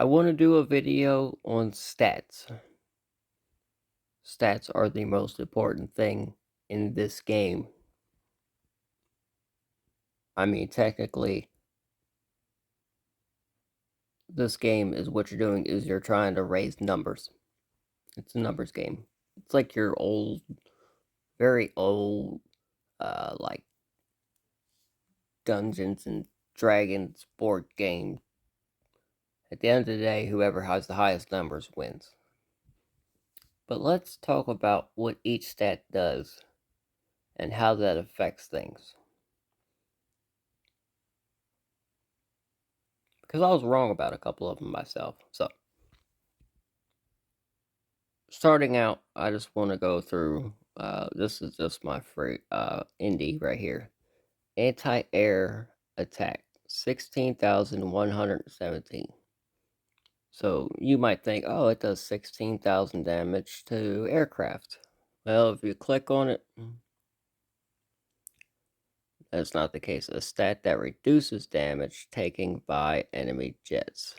I want to do a video on stats. Stats are the most important thing in this game. I mean, technically, this game is what you're doing is you're trying to raise numbers. It's a numbers game. It's like your old, very old, like Dungeons and Dragons board game. At the end of the day, whoever has the highest numbers wins. But let's talk about what each stat does and how that affects things. Because I was wrong about a couple of them myself. So, starting out, I just want to go through. This is just my free indie right here. Anti-air attack 16,117. So you might think, oh, it does 16,000 damage to aircraft. Well, if you click on it, that's not the case. A stat that reduces damage taken by enemy jets.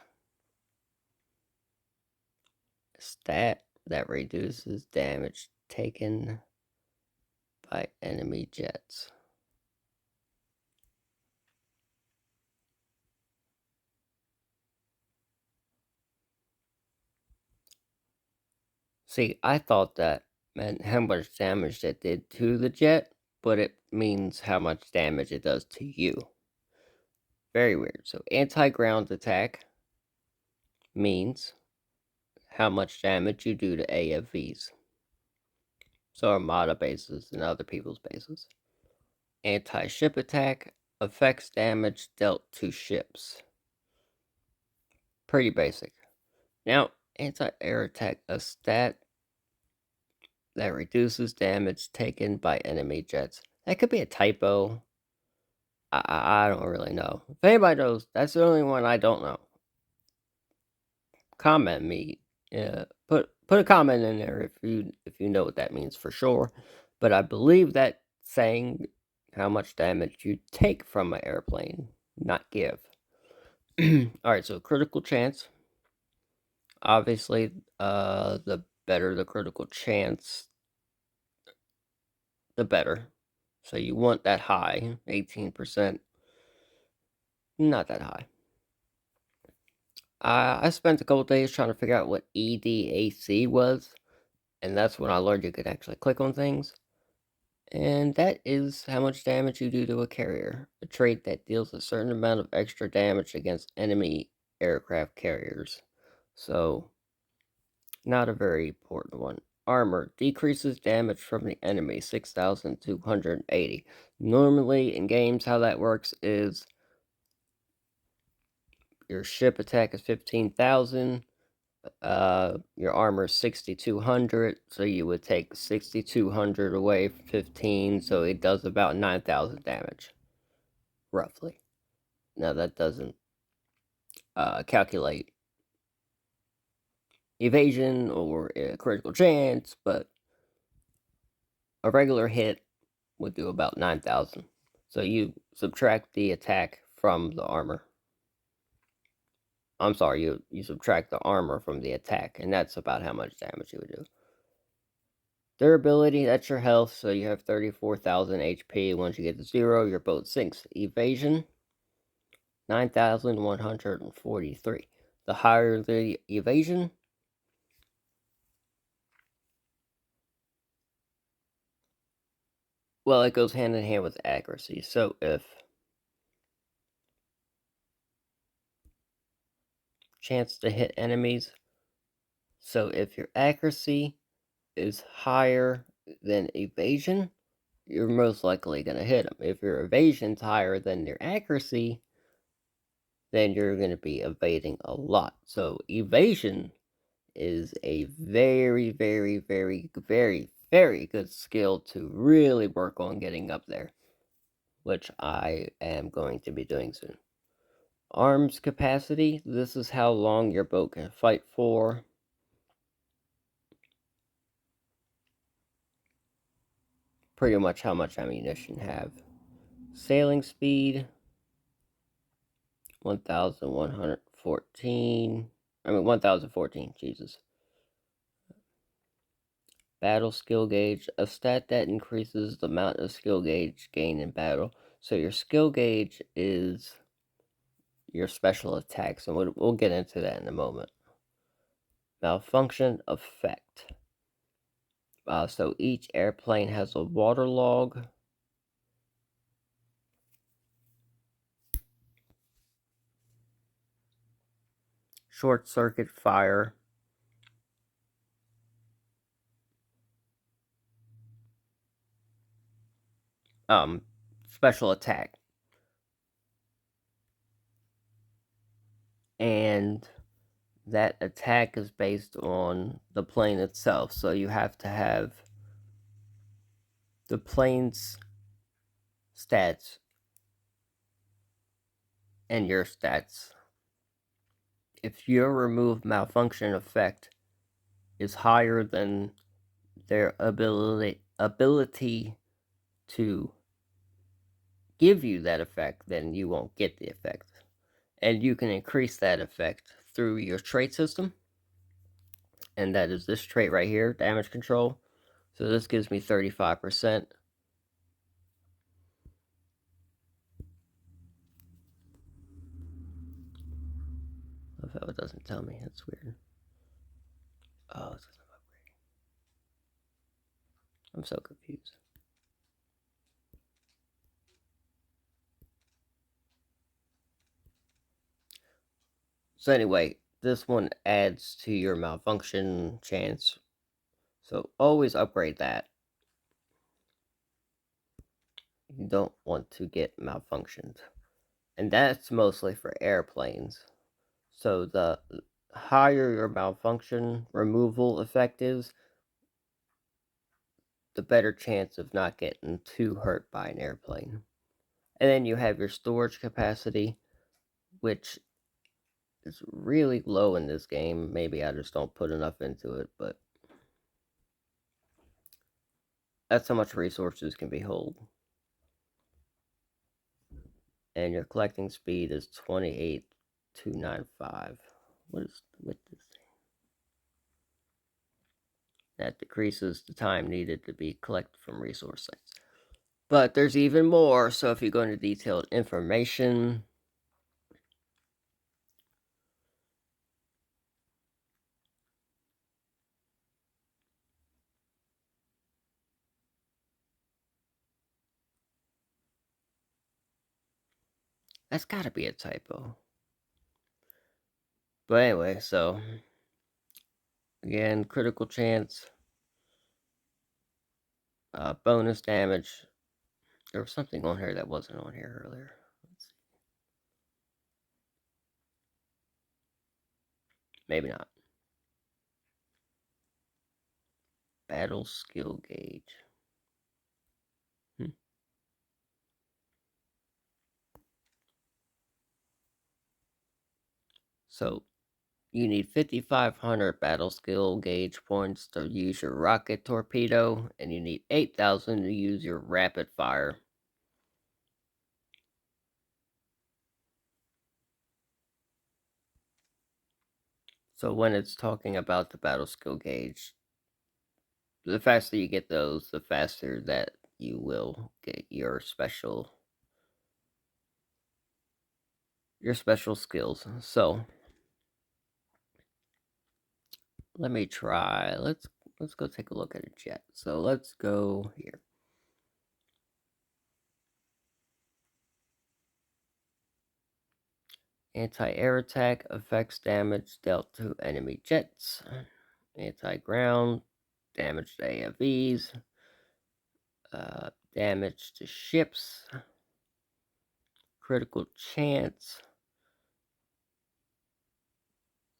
Stat that reduces damage taken by enemy jets. See, I thought that meant how much damage it did to the jet, but it means how much damage it does to you. Very weird. So, anti-ground attack means how much damage you do to AFVs. So, Armada bases and other people's bases. Anti-ship attack affects damage dealt to ships. Pretty basic. Now, anti-air attack, a stat that reduces damage taken by enemy jets. That could be a typo. I don't really know. If anybody knows, that's the only one I don't know. Comment me. Put a comment in there if you know what that means for sure. But I believe that saying how much damage you take from an airplane, not give. Alright, so critical chance. Obviously, the better the critical chance, the better. So you want that high, 18%. Not that high. I spent a couple days trying to figure out what EDAC was, and that's when I learned you could actually click on things. And that is how much damage you do to a carrier, a trait that deals a certain amount of extra damage against enemy aircraft carriers. So, not a very important one. Armor decreases damage from the enemy, 6,280. Normally, in games, how that works is your ship attack is 15,000. Your armor is 6,200, so you would take 6,200 away from 15, so it does about 9,000 damage, roughly. Now, that doesn't calculate evasion or a critical chance, but a regular hit would do about 9,000. So you subtract the attack from the armor. I'm sorry, you subtract the armor from the attack, and that's about how much damage you would do. Durability, that's your health, so you have 34,000 HP. Once you get to 0, your boat sinks. Evasion, 9,143. The higher the evasion, well, it goes hand in hand with accuracy. So if chance to hit enemies, so if your accuracy is higher than evasion, you're most likely going to hit them. If your evasion's higher than your accuracy, then you're going to be evading a lot. So evasion is a very, very, very, very, very good skill to really work on getting up there, which I am going to be doing soon. Arms capacity, this is how long your boat can fight for. Pretty much how much ammunition have. Sailing speed, 1,114. 1014. Jesus. Battle skill gauge, a stat that increases the amount of skill gauge gained in battle. So your skill gauge is your special attacks, and we'll get into that in a moment. Malfunction effect. So each airplane has a water log. Short circuit fire. Special attack. And that attack is based on the plane itself. So you have to have the plane's stats and your stats. If your remove malfunction effect is higher than their ability to give you that effect, then you won't get the effect. And you can increase that effect through your trait system. And that is this trait right here, damage control. So this gives me 35%. Oh, it doesn't tell me. That's weird. Oh, it doesn't upgrade. I'm so confused. So anyway, this one adds to your malfunction chance. So always upgrade that. You don't want to get malfunctioned. And that's mostly for airplanes. So the higher your malfunction removal effect is, the better chance of not getting too hurt by an airplane. And then you have your storage capacity, which is really low in this game. Maybe I just don't put enough into it, but that's how much resources can be held. And your collecting speed is 28,295. What is with this thing? That decreases the time needed to be collected from resource sites. But there's even more, so if you go into detailed information, that's gotta be a typo. But anyway, so again, critical chance, bonus damage. There was something on here that wasn't on here earlier. Let's see. Maybe not. Battle skill gauge. So you need 5,500 battle skill gauge points to use your rocket torpedo, and you need 8,000 to use your rapid fire. So when it's talking about the battle skill gauge, the faster you get those, the faster that you will get your special skills. So let me try. Let's go take a look at a jet. So let's go here. Anti-air attack affects damage dealt to enemy jets. Anti-ground, damage to AFVs, damage to ships, critical chance.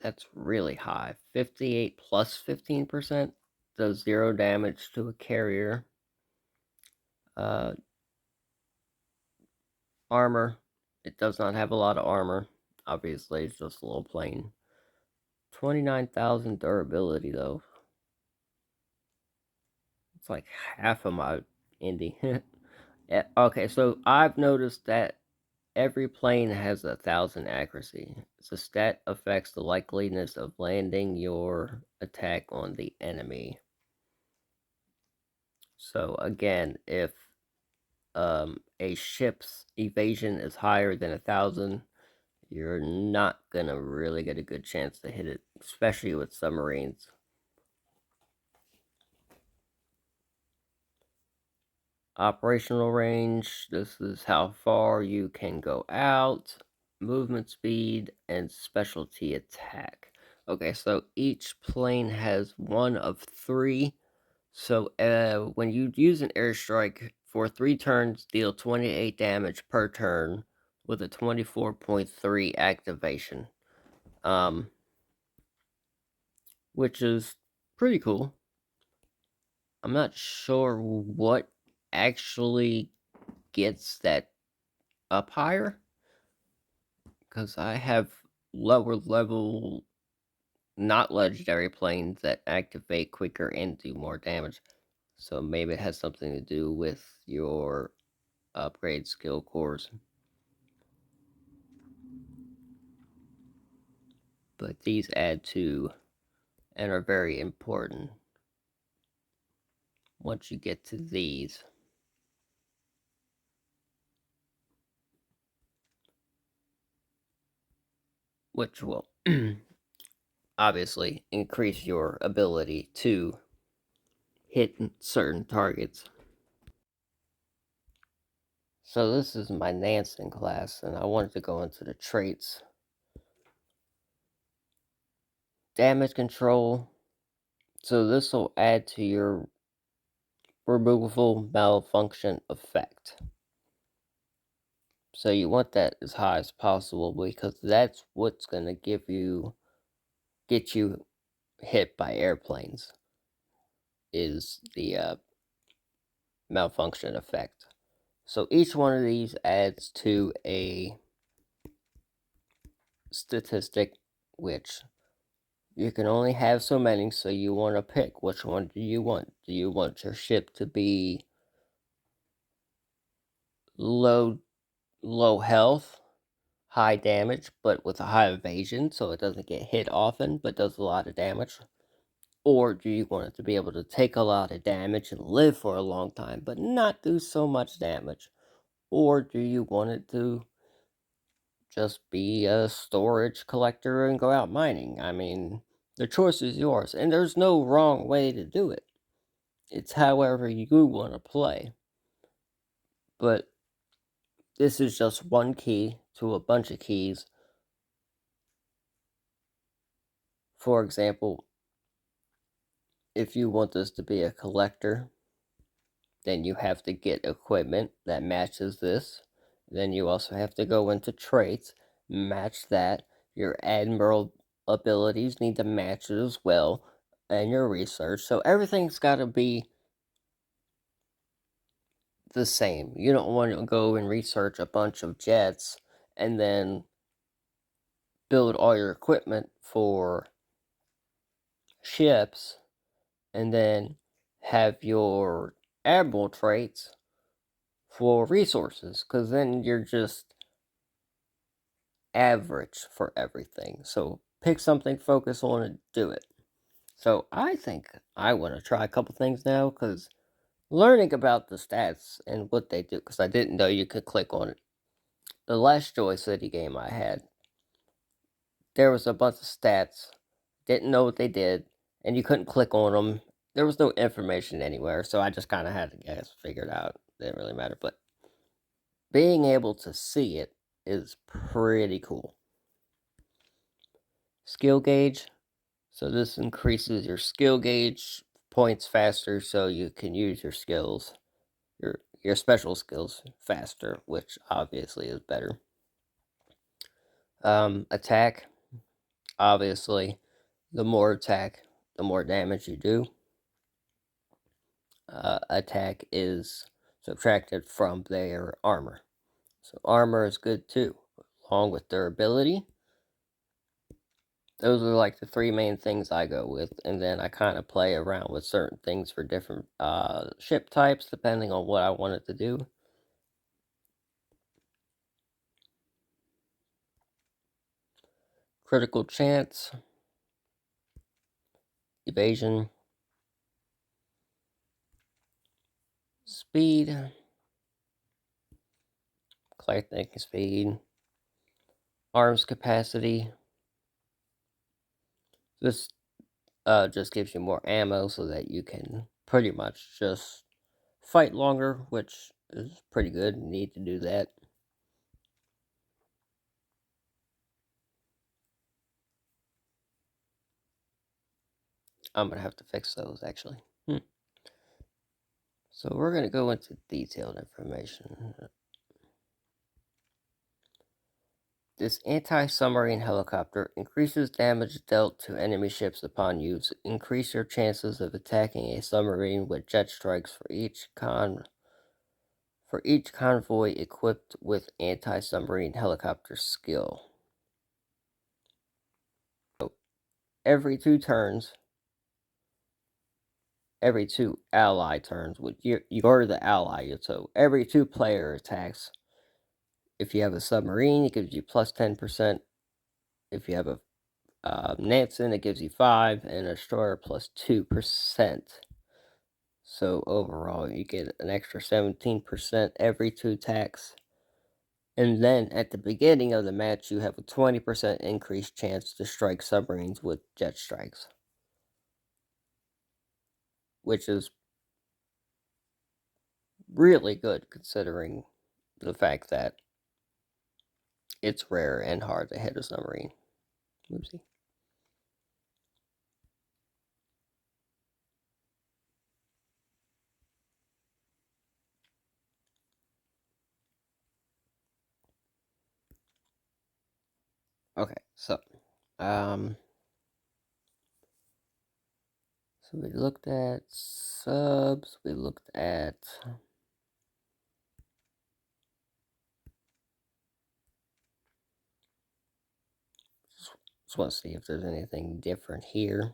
That's really high. 58 plus 15% does 0 damage to a carrier. Armor, it does not have a lot of armor. Obviously, it's just a little plane. 29,000 durability, though. It's like half of my indie. Yeah, okay, so I've noticed that Every plane has 1,000 accuracy. The stat affects the likeliness of landing your attack on the enemy. So again, if a ship's evasion is higher than 1,000, you're not gonna really get a good chance to hit it, especially with submarines. Operational range, this is how far you can go out, movement speed, and specialty attack. Okay, so each plane has one of 3. So when you use an airstrike for 3 turns, deal 28 damage per turn with a 24.3 activation. Which is pretty cool. I'm not sure what actually gets that up higher, because I have lower level, not legendary planes that activate quicker and do more damage. So maybe it has something to do with your upgrade skill cores. But these add to and are very important once you get to these. Which will obviously increase your ability to hit certain targets. So this is my Nansen class, and I wanted to go into the traits. Damage control. So this will add to your removable malfunction effect. So you want that as high as possible, because that's what's going to get you hit by airplanes, is the malfunction effect. So each one of these adds to a statistic, which you can only have so many, so you want to pick which one do you want. Do you want your ship to be low health, high damage, but with a high evasion, so it doesn't get hit often, but does a lot of damage? Or do you want it to be able to take a lot of damage and live for a long time, but not do so much damage? Or do you want it to just be a storage collector and go out mining? I mean, the choice is yours, and there's no wrong way to do it. It's however you want to play. But this is just one key to a bunch of keys. For example, if you want this to be a collector, then you have to get equipment that matches this. Then you also have to go into traits, match that. Your Admiral abilities need to match it as well, and your research. So everything's got to be the same. You don't want to go and research a bunch of jets and then build all your equipment for ships and then have your admiral traits for resources, because then you're just average for everything. So pick something, focus on it, do it. So I think I want to try a couple things now, because learning about the stats and what they do, because I didn't know you could click on it. The last Joy City game I had, there was a bunch of stats, didn't know what they did, and you couldn't click on them. There was no information anywhere, so I just kind of had to guess, figure it out. Didn't really matter, but being able to see it is pretty cool. Skill gauge. So this increases your skill gauge points faster, so you can use your skills, your special skills faster, which obviously is better. Attack. Obviously, the more attack, the more damage you do. Attack is subtracted from their armor. So armor is good too, along with durability. Those are like the 3 main things I go with, and then I kind of play around with certain things for different ship types, depending on what I want it to do. critical chance, evasion, speed, collecting speed, arms capacity. This just gives you more ammo so that you can pretty much just fight longer, which is pretty good. You need to do that. I'm going to have to fix those actually. So we're going to go into detailed information. This anti-submarine helicopter increases damage dealt to enemy ships upon use. Increase your chances of attacking a submarine with jet strikes for each convoy equipped with anti-submarine helicopter skill. So every 2 turns, every 2 ally turns, you're the ally, so every 2 player attacks. If you have a submarine, it gives you plus 10%. If you have a Nansen, it gives you 5, and a destroyer plus 2%. So overall, you get an extra 17% every 2 attacks. And then at the beginning of the match, you have a 20% increased chance to strike submarines with jet strikes, which is really good considering the fact that it's rare and hard to hit a submarine. Oopsie. Okay, so we looked at subs, we looked at just want to see if there's anything different here.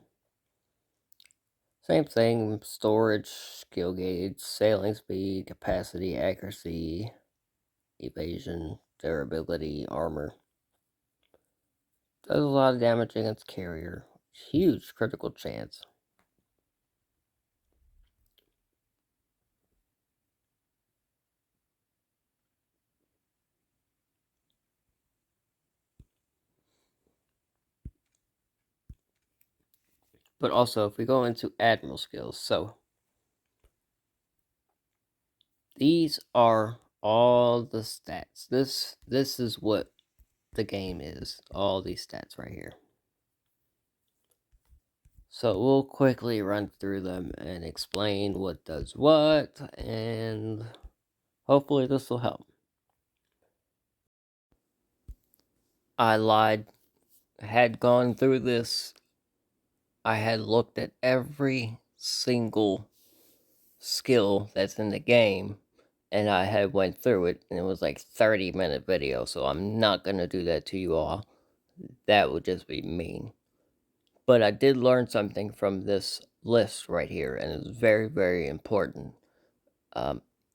Same thing, storage, skill gauge, sailing speed, capacity, accuracy, evasion, durability, armor. Does a lot of damage against carrier. Huge critical chance. But also, if we go into Admiral skills, so these are all the stats. This is what the game is. All these stats right here. So we'll quickly run through them and explain what does what, and hopefully this will help. I lied. I had gone through this. I had looked at every single skill that's in the game, and I had went through it, and it was like 30-minute video, so I'm not going to do that to you all. That would just be mean. But I did learn something from this list right here, and it's very, very important.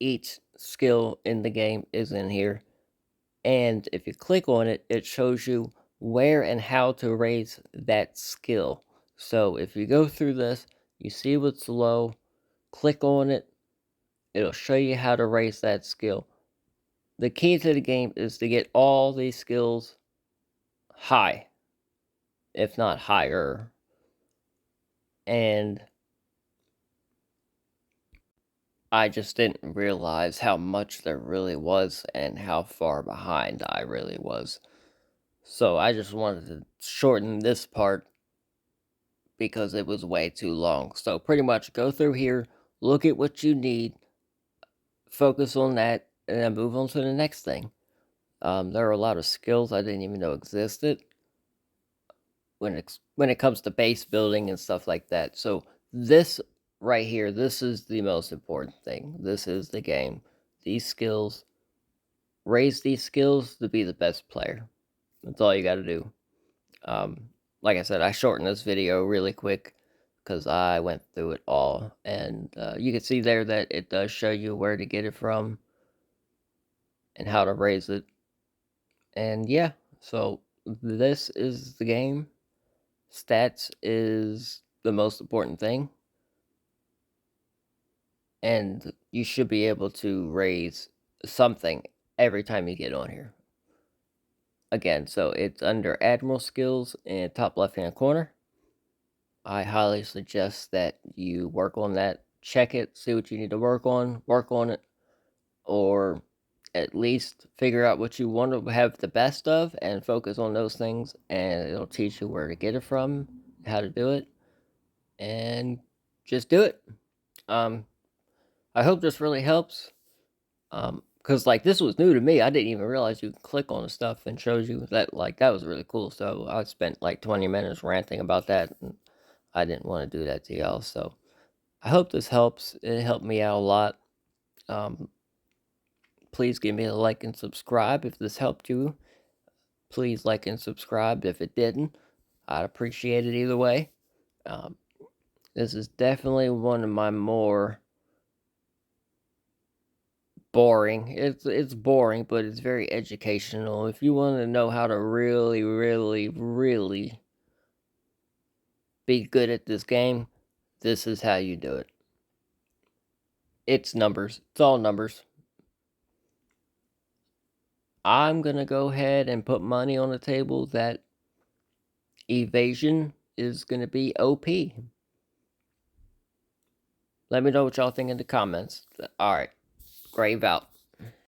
Each skill in the game is in here, and if you click on it, it shows you where and how to raise that skill. So if you go through this, you see what's low, click on it, it'll show you how to raise that skill. The key to the game is to get all these skills high, if not higher. And I just didn't realize how much there really was and how far behind I really was. So I just wanted to shorten this part because it was way too long. So pretty much go through here, look at what you need, focus on that, and then move on to the next thing. There are a lot of skills I didn't even know existed when it comes to base building and stuff like that. So this right here, this is the most important thing. This is the game. These skills, raise these skills to be the best player. That's all you got to do. Like I said, I shortened this video really quick because I went through it all, and you can see there that it does show you where to get it from and how to raise it. And yeah, so this is the game. Stats is the most important thing, and you should be able to raise something every time you get on here. Again, so it's under Admiral skills in top left hand corner. I highly suggest that you work on that, check it, see what you need to work on it, or at least figure out what you want to have the best of and focus on those things, and it'll teach you where to get it from, how to do it, and just do it. I hope this really helps. Because like this was new to me. I didn't even realize you can click on the stuff and shows you that. Like that was really cool. So I spent like 20 minutes ranting about that, and I didn't want to do that to y'all. So I hope this helps. It helped me out a lot. Um, please give me a like and subscribe if this helped you. Please like and subscribe if it didn't. I'd appreciate it either way. Um, this is definitely one of my more boring. It's boring, but it's very educational. If you want to know how to really, really, really be good at this game, this is how you do it. It's numbers. It's all numbers. I'm gonna go ahead and put money on the table that Evasion is gonna be OP. Let me know what y'all think in the comments. Alright, Grave out.